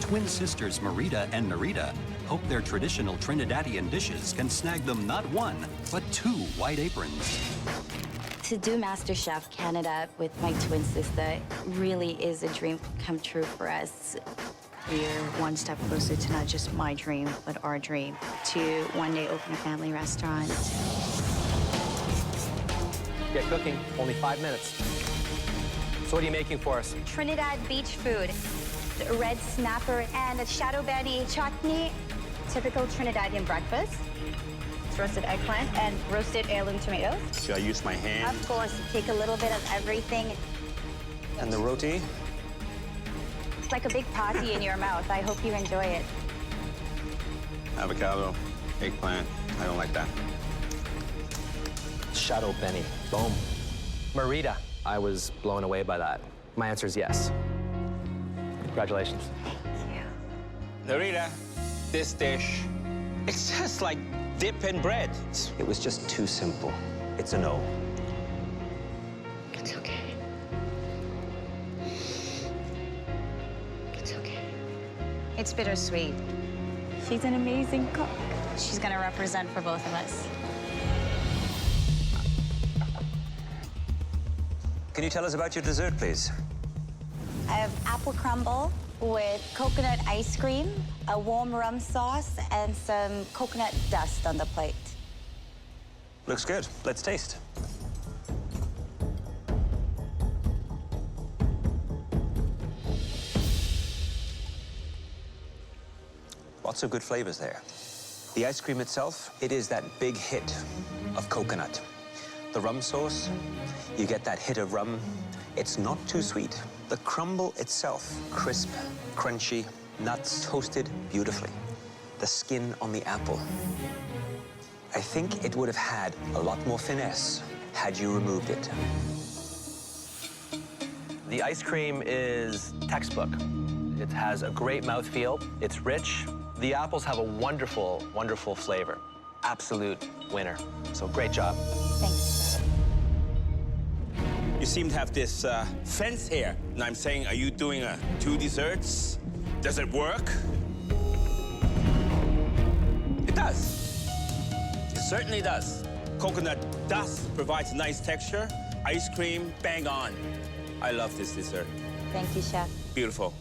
twin sisters Marita and Narita hope their traditional Trinidadian dishes can snag them not one, but 2 white aprons. To do MasterChef Canada with my twin sister really is a dream come true for us. We're one step closer to not just my dream, but our dream, to one day open a family restaurant. Get cooking, only 5 minutes. So what are you making for us? Trinidad beach food, a red snapper and a shadow benny chutney, typical Trinidadian breakfast. Roasted eggplant and roasted heirloom tomatoes. Should I use my hand? Of course, take a little bit of everything. And the roti? It's like a big party in your mouth. I hope you enjoy it. Avocado, eggplant. I don't like that. Shadow Benny. Boom. Marita. I was blown away by that. My answer is yes. Congratulations. Narita, this dish, it's just like dip in bread. It was just too simple. It's a no. It's okay. It's okay. It's bittersweet. She's an amazing cook. She's gonna represent for both of us. Can you tell us about your dessert, please? I have apple crumble with coconut ice cream, a warm rum sauce, and some coconut dust on the plate. Looks good. Let's taste. Lots of good flavors there. The ice cream itself, it is that big hit of coconut. The rum sauce, you get that hit of rum. It's not too sweet. The crumble itself, crisp, crunchy, nuts toasted beautifully. The skin on the apple. I think it would have had a lot more finesse had you removed it. The ice cream is textbook. It has a great mouthfeel. It's rich. The apples have a wonderful, wonderful flavor. Absolute winner. So great job. Thanks. You seem to have this fence here. And I'm saying, are you doing 2 desserts? Does it work? It does. It certainly does. Coconut dust provides a nice texture. Ice cream, bang on. I love this dessert. Thank you, Chef. Beautiful.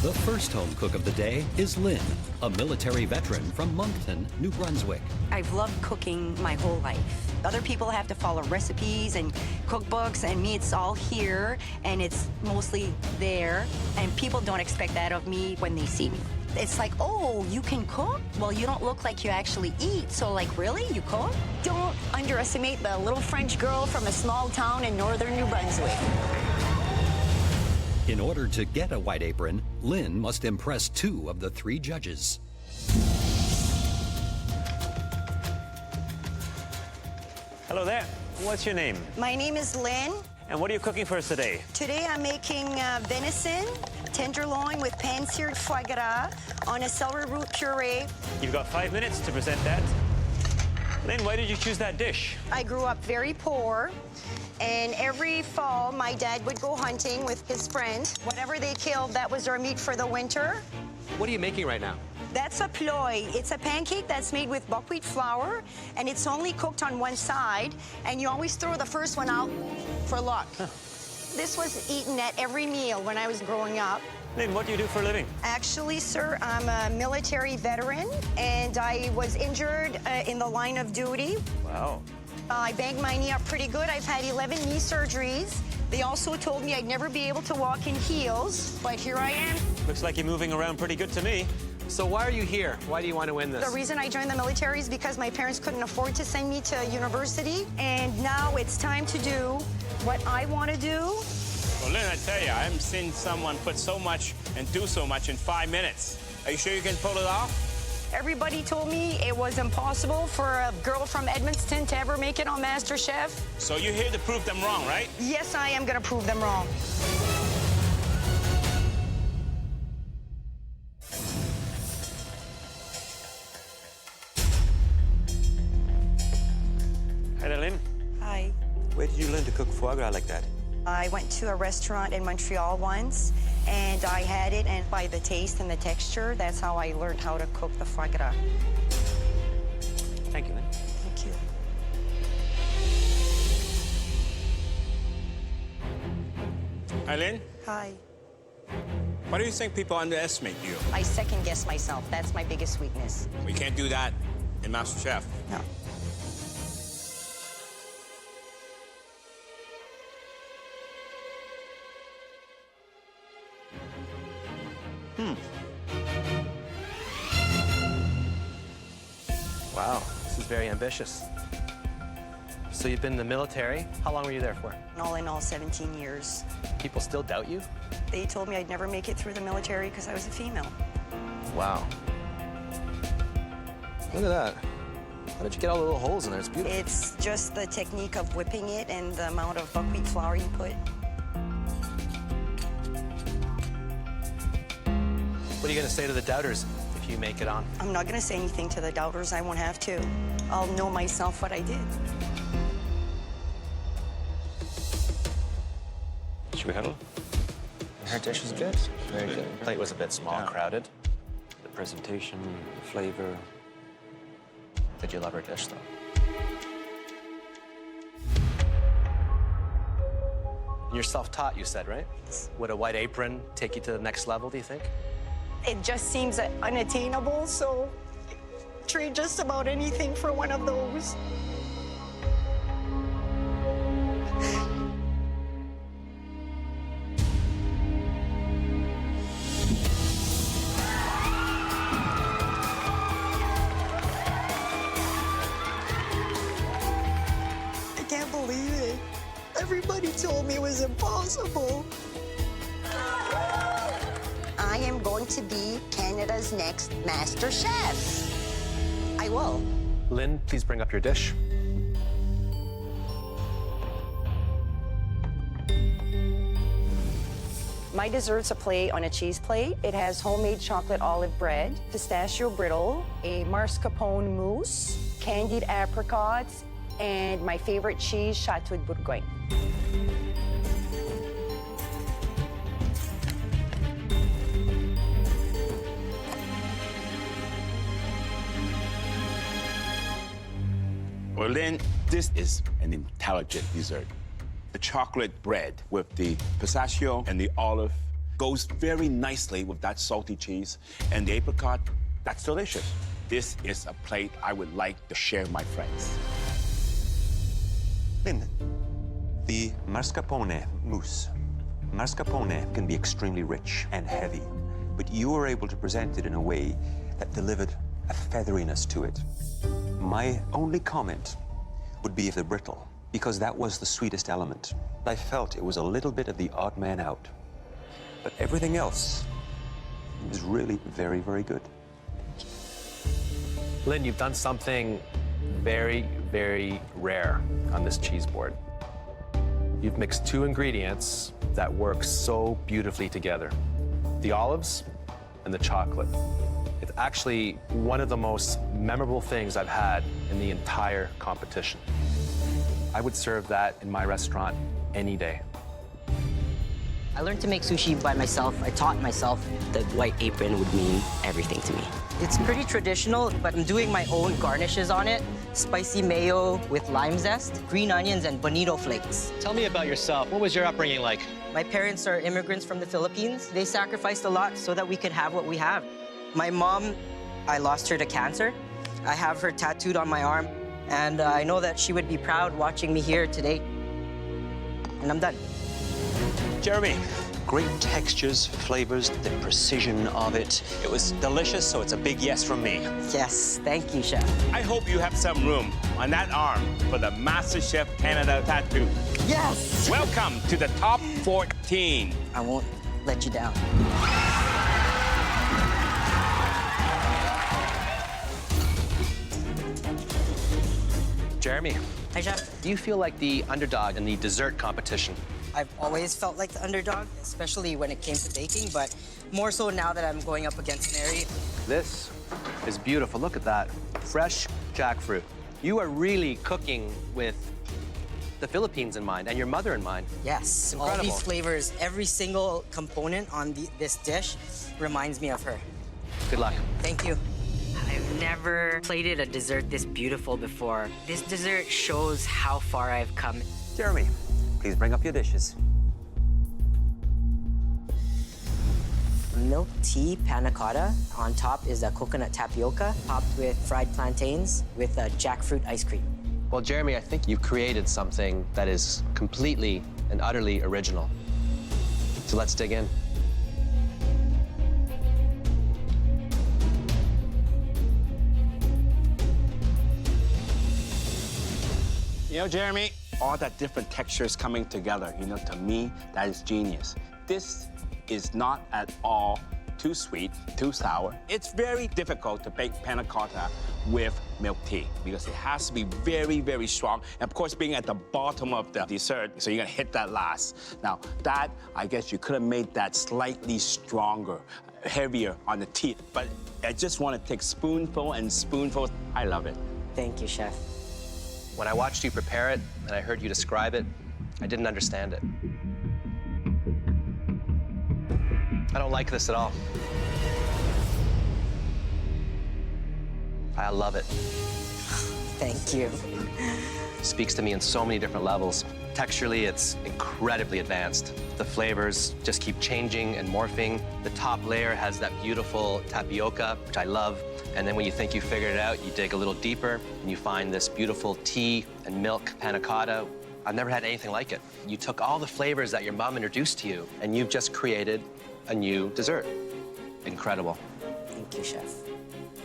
The first home cook of the day is Lynn, a military veteran from Moncton, New Brunswick. I've loved cooking my whole life. Other people have to follow recipes and cookbooks, and me, it's all here, and it's mostly there. And people don't expect that of me when they see me. It's like, oh, you can cook? Well, you don't look like you actually eat. So, like, really? You cook? Don't underestimate the little French girl from a small town in northern New Brunswick. In order to get a white apron, Lynn must impress 2 of the 3 judges. Hello there. What's your name? My name is Lynn. And what are you cooking for us today? Today I'm making venison, tenderloin with pan-seared foie gras on a celery root puree. You've got 5 minutes to present that. Lynn, why did you choose that dish? I grew up very poor, and every fall my dad would go hunting with his friends. Whatever they killed, that was our meat for the winter. What are you making right now? That's a ploy. It's a pancake that's made with buckwheat flour, and it's only cooked on one side, and you always throw the first one out for luck. Huh. This was eaten at every meal when I was growing up. Lynn, what do you do for a living? Actually, sir, I'm a military veteran, and I was injured in the line of duty. Wow. I banged my knee up pretty good. I've had 11 knee surgeries. They also told me I'd never be able to walk in heels, but here I am. Looks like you're moving around pretty good to me. So why are you here? Why do you want to win this? The reason I joined the military is because my parents couldn't afford to send me to university, and now it's time to do what I want to do. Well, Lynn, I tell you, I haven't seen someone put so much and do so much in 5 minutes. Are you sure you can pull it off? Everybody told me it was impossible for a girl from Edmonton to ever make it on MasterChef. So you're here to prove them wrong, right? Yes, I am going to prove them wrong. Hi there, Lynn. Hi. Where did you learn to cook foie gras like that? I went to a restaurant in Montreal once, And I had it, and by the taste and the texture, that's how I learned how to cook the foie gras. Thank you, Lynn. Thank you. Eileen, Hi. why do you think people underestimate you? I second guess myself. That's my biggest weakness. We can't do that in MasterChef. No. Wow, this is very ambitious. So you've been in the military. How long were you there for? All in all, 17 years. People still doubt you? They told me I'd never make it through the military because I was a female. Wow. Look at that. How did you get all the little holes in there? It's beautiful. It's just the technique of whipping it and the amount of buckwheat flour you put. What are you going to say to the doubters if you make it on? I'm not going to say anything to the doubters. I won't have to. I'll know myself what I did. Should we huddle? Her dish was good. Very good. The plate was a bit small, crowded. The presentation, the flavor. Did you love her dish, though? You're self-taught, you said, right? Would a white apron take you to the next level, do you think? It just seems unattainable, so trade just about anything for one of those. I can't believe it. Everybody told me it was impossible. I am going to be Canada's next Master Chef. I will. Lynn, please bring up your dish. My dessert's a plate on a cheese plate. It has homemade chocolate olive bread, pistachio brittle, a mascarpone mousse, candied apricots, and my favorite cheese, Chateau de Bourgogne. Well, Lynn, this is an intelligent dessert. The chocolate bread with the pistachio and the olive goes very nicely with that salty cheese. And the apricot, that's delicious. This is a plate I would like to share with my friends. Lynn, the mascarpone mousse. Mascarpone can be extremely rich and heavy, but you were able to present it in a way that delivered a featheriness to it. My only comment would be of the brittle, because that was the sweetest element. I felt it was a little bit of the odd man out. But everything else was really very, very good. Lynn, you've done something very, very rare on this cheese board. You've mixed two ingredients that work so beautifully together. The olives and the chocolate. It's actually one of the most memorable things I've had in the entire competition. I would serve that in my restaurant any day. I learned to make sushi by myself. I taught myself. The white apron would mean everything to me. It's pretty traditional, but I'm doing my own garnishes on it. Spicy mayo with lime zest, green onions, and bonito flakes. Tell me about yourself. What was your upbringing like? My parents are immigrants from the Philippines. They sacrificed a lot so that we could have what we have. My mom, I lost her to cancer. I have her tattooed on my arm, and I know that she would be proud watching me here today. And I'm done. Jeremy. Great textures, flavors, the precision of it. It was delicious, so it's a big yes from me. Yes, thank you, Chef. I hope you have some room on that arm for the MasterChef Canada tattoo. Yes! Welcome to the top 14. I won't let you down. Jeremy, Hi, Chef. do you feel like the underdog in the dessert competition? I've always felt like the underdog, especially when it came to baking, but more so now that I'm going up against Mary. This is beautiful. Look at that. Fresh jackfruit. You are really cooking with the Philippines in mind and your mother in mind. Yes, all Incredible. these flavors, every single component on this dish reminds me of her. Good luck. Thank you. I've never plated a dessert this beautiful before. This dessert shows how far I've come. Jeremy, please bring up your dishes. Milk tea panna cotta. On top is a coconut tapioca, topped with fried plantains with a jackfruit ice cream. Well, Jeremy, I think you've created something that is completely and utterly original. So let's dig in. You know, Jeremy, all that different textures coming together, you know, to me, that is genius. This is not at all too sweet, too sour. It's very difficult to bake panna cotta with milk tea because it has to be very, very strong. And of course, being at the bottom of the dessert, so you're gonna hit that last. Now, that, I guess you could have made that slightly stronger, heavier on the teeth, but I just want to take spoonful and spoonful. I love it. Thank you, Chef. When I watched you prepare it and I heard you describe it, I didn't understand it. I don't like this at all. I love it. Thank you. It speaks to me in so many different levels. Texturally, it's incredibly advanced. The flavors just keep changing and morphing. The top layer has that beautiful tapioca, which I love. And then when you think you figured it out, you dig a little deeper and you find this beautiful tea and milk panna cotta. I've never had anything like it. You took all the flavors that your mom introduced to you and you've just created a new dessert. Incredible. Thank you, Chef.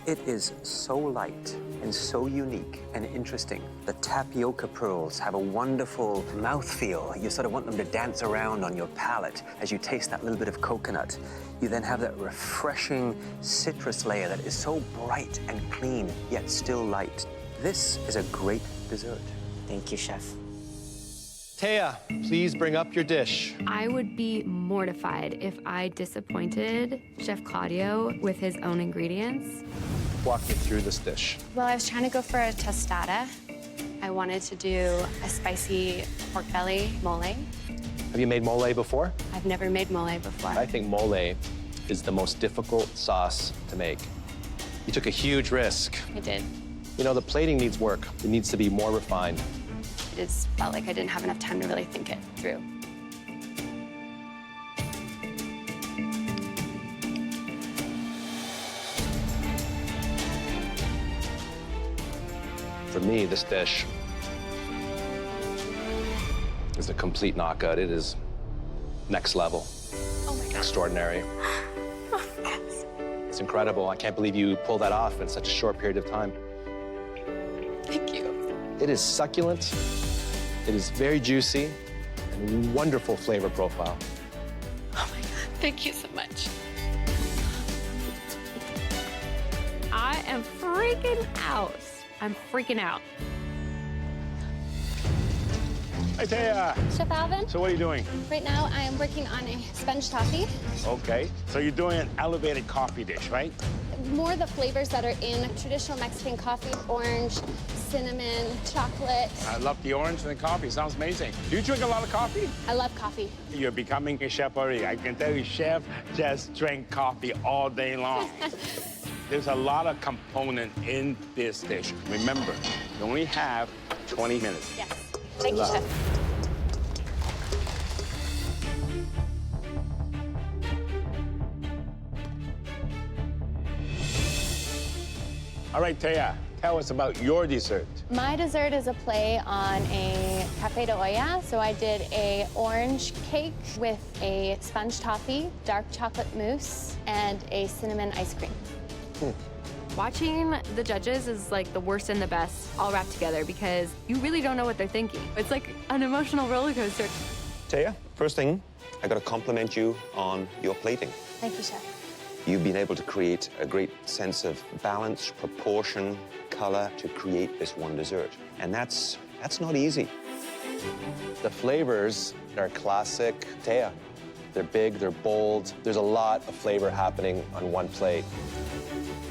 It is so light and so unique and interesting. The tapioca pearls have a wonderful mouthfeel. You sort of want them to dance around on your palate as you taste that little bit of coconut. You then have that refreshing citrus layer that is so bright and clean, yet still light. This is a great dessert. Thank you, Chef. Taya, please bring up your dish. I would be mortified if I disappointed Chef Claudio with his own ingredients. Walk me through this dish. Well, I was trying to go for a tostada. I wanted to do a spicy pork belly mole. Have you made mole before? I've never made mole before. I think mole is the most difficult sauce to make. You took a huge risk. I did. You know, the plating needs work. It needs to be more refined. It just felt like I didn't have enough time to really think it through. For me, this dish is a complete knockout. It is next level. Oh my God. Extraordinary. Oh my goodness. It's incredible. I can't believe you pulled that off in such a short period of time. Thank you. It is succulent. It is very juicy and wonderful flavor profile. Oh my God. Thank you so much. I am freaking out. I'm freaking out. Hi, Taya. Chef Alvin, So what are you doing? right now I am working on a sponge toffee. Okay. So you're doing an elevated coffee dish, right? More the flavors that are in traditional Mexican coffee: orange, cinnamon, chocolate. I love the orange and the coffee. Sounds amazing. Do you drink a lot of coffee? I love coffee. You're becoming a chef already. I can tell you, chef just drank coffee all day long. There's a lot of component in this dish. Remember, you only have 20 minutes. Yes. Thank you, Chef. All right, Taya, tell us about your dessert. My dessert is a play on a cafe de olla. So I did a orange cake with a sponge toffee, dark chocolate mousse, and a cinnamon ice cream. Watching the judges is like the worst and the best all wrapped together because you really don't know what they're thinking. It's like an emotional roller coaster. Taya, first thing, I gotta compliment you on your plating. Thank you, Chef. You've been able to create a great sense of balance, proportion, color to create this one dessert. And that's not easy. The flavors are classic Taya. They're big, they're bold. There's a lot of flavor happening on one plate.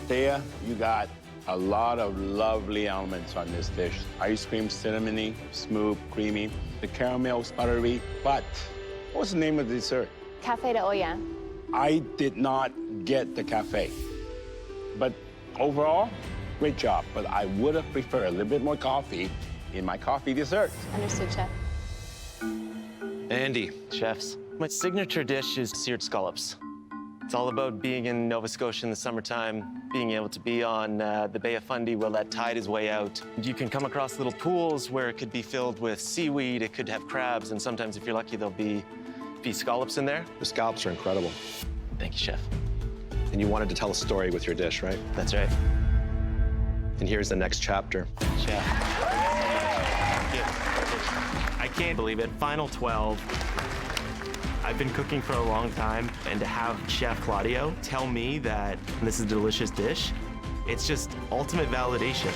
Taya, you got A lot of lovely elements on this dish. Ice cream, cinnamony, smooth, creamy. The caramel's buttery. But what's the name of the dessert? Café de olla. I did not get the cafe. But overall, great job. But I would have preferred a little bit more coffee in my coffee dessert. Understood, chef. Andy, chefs. My signature dish is seared scallops. It's all about being in Nova Scotia in the summertime, being able to be on the Bay of Fundy while that tide is way out. You can come across little pools where it could be filled with seaweed, it could have crabs, and sometimes if you're lucky, there'll be scallops in there. The scallops are incredible. Thank you, chef. And you wanted to tell a story with your dish, right? That's right. And here's the next chapter. Chef. I can't believe it. Final 12. I've been cooking for a long time, and to have Chef Claudio tell me that this is a delicious dish, it's just ultimate validation.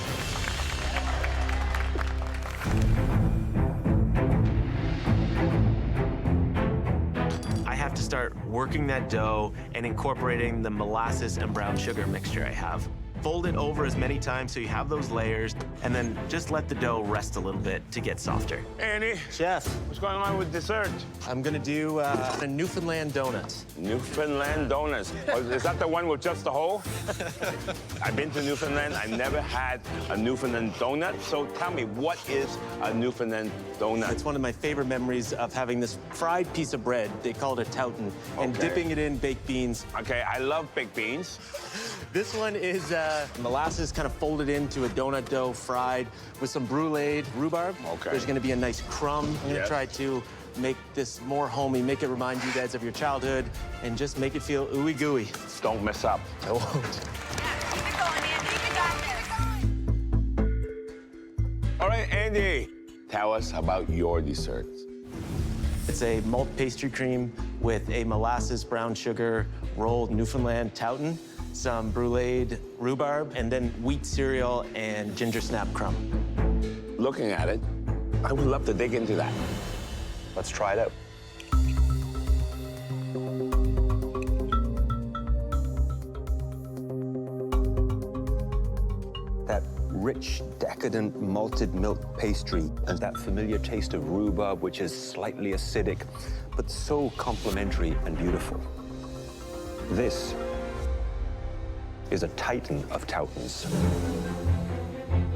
I have to start working that dough and incorporating the molasses and brown sugar mixture I have. Fold it over as many times so you have those layers, and then just let the dough rest a little bit to get softer. Andy, Chef, what's going on with dessert? I'm gonna do a Newfoundland donut. Newfoundland donuts. Oh, is that the one with just the hole? I've been to Newfoundland. I never had a Newfoundland donut. So tell me, what is a Newfoundland donut? It's one of my favorite memories of having this fried piece of bread, they call it a TOUTON, and dipping it in baked beans. Okay, I love baked beans. This one is molasses kind of folded into a donut dough, fried with some bruleed rhubarb. Okay. There's gonna be a nice crumb. I'm gonna Yes. try to make this more homey, make it remind you guys of your childhood, and just make it feel ooey gooey. Don't mess up. I won't. All right, Andy, tell us about your desserts. It's a malt pastry cream with a molasses brown sugar rolled Newfoundland TOUTON, some bruleed rhubarb, and then wheat cereal and ginger snap crumb. Looking at it, I would love to dig into that. Let's try it out. That rich, decadent malted milk pastry and that familiar taste of rhubarb, which is slightly acidic, but so complementary and beautiful. This is a titan of TOUTONs.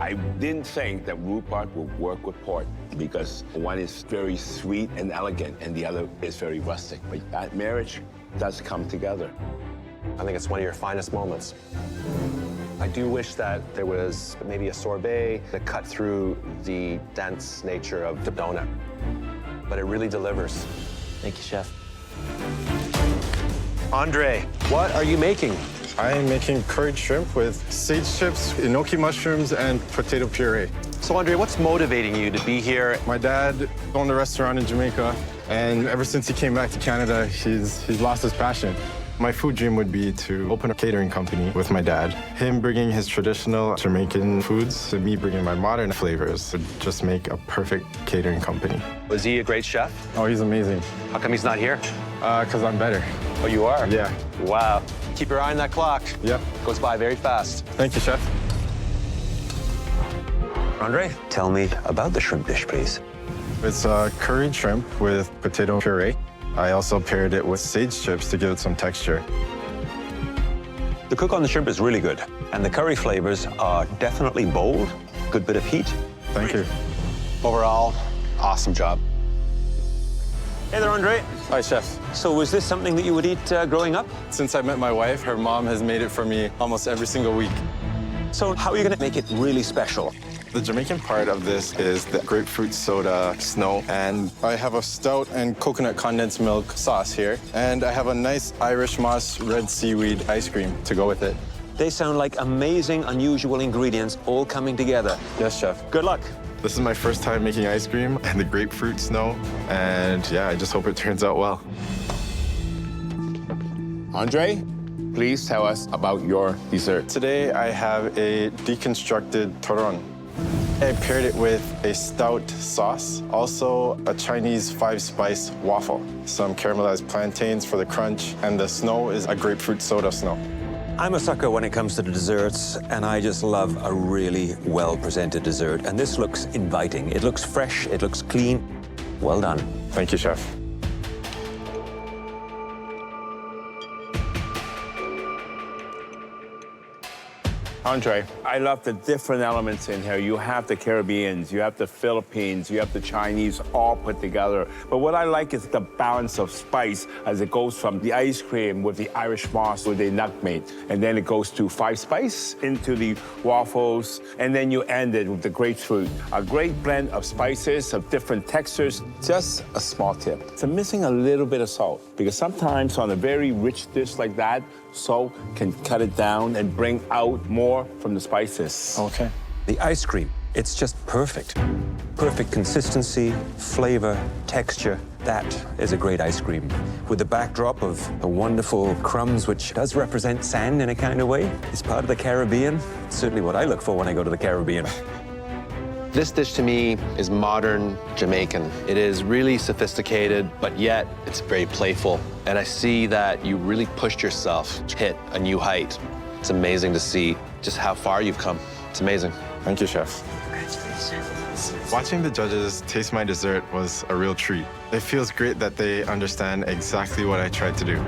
I didn't think that rhubarb would work with pork because one is very sweet and elegant and the other is very rustic. But that marriage does come together. I think it's one of your finest moments. I do wish that there was maybe a sorbet that cut through the dense nature of the donut, but it really delivers. Thank you, Chef. Andre, what are you making? I am making curried shrimp with sage chips, enoki mushrooms, and potato puree. So, Andre, what's motivating you to be here? My dad owned a restaurant in Jamaica, and ever since he came back to Canada, he's lost his passion. My food dream would be to open a catering company with my dad. Him bringing his traditional Jamaican foods, and me bringing my modern flavors would just make a perfect catering company. Was he a great chef? Oh, he's amazing. How come he's not here? Because I'm better. Oh, you are? Yeah. Wow. Keep your eye on that clock. Yep. Goes by very fast. Thank you, Chef. Andre, tell me about the shrimp dish, please. It's curried shrimp with potato puree. I also paired it with sage chips to give it some texture. The cook on the shrimp is really good, and the curry flavors are definitely bold, good bit of heat. Thank you. Overall, awesome job. Hey there, Andre. Hi, Chef. So was this something that you would eat growing up? Since I met my wife, her mom has made it for me almost every single week. So how are you going to make it really special? The Jamaican part of this is the grapefruit soda snow, and I have a stout and coconut condensed milk sauce here, and I have a nice Irish moss red seaweed ice cream to go with it. They sound like amazing, unusual ingredients all coming together. Yes, Chef. Good luck. This is my first time making ice cream and the grapefruit snow, and yeah, I just hope it turns out well. Andre, please tell us about your dessert. Today, I have a deconstructed TOUTON. I paired it with a stout sauce, also a Chinese 5-spice waffle, some caramelized plantains for the crunch, and the snow is a grapefruit soda snow. I'm a sucker when it comes to the desserts, and I just love a really well-presented dessert. And this looks inviting. It looks fresh, it looks clean. Well done. Thank you, chef. Andre. I love the different elements in here. You have the Caribbeans, you have the Philippines, you have the Chinese all put together. But what I like is the balance of spice as it goes from the ice cream with the Irish moss with the nutmeg. And then it goes to 5 spice into the waffles. And then you end it with the grapefruit. A great blend of spices, of different textures. Just a small tip. It's missing a little bit of salt. Because sometimes on a very rich dish like that, salt can cut it down and bring out more from the spices. Okay. The ice cream, it's just perfect. Perfect consistency, flavor, texture. That is a great ice cream. With the backdrop of the wonderful crumbs, which does represent sand in a kind of way. It's part of the Caribbean. It's certainly what I look for when I go to the Caribbean. This dish to me is modern Jamaican. It is really sophisticated, but yet it's very playful. And I see that you really pushed yourself to hit a new height. It's amazing to see just how far you've come. It's amazing. Thank you, chef. Congratulations. Watching the judges taste my dessert was a real treat. It feels great that they understand exactly what I tried to do.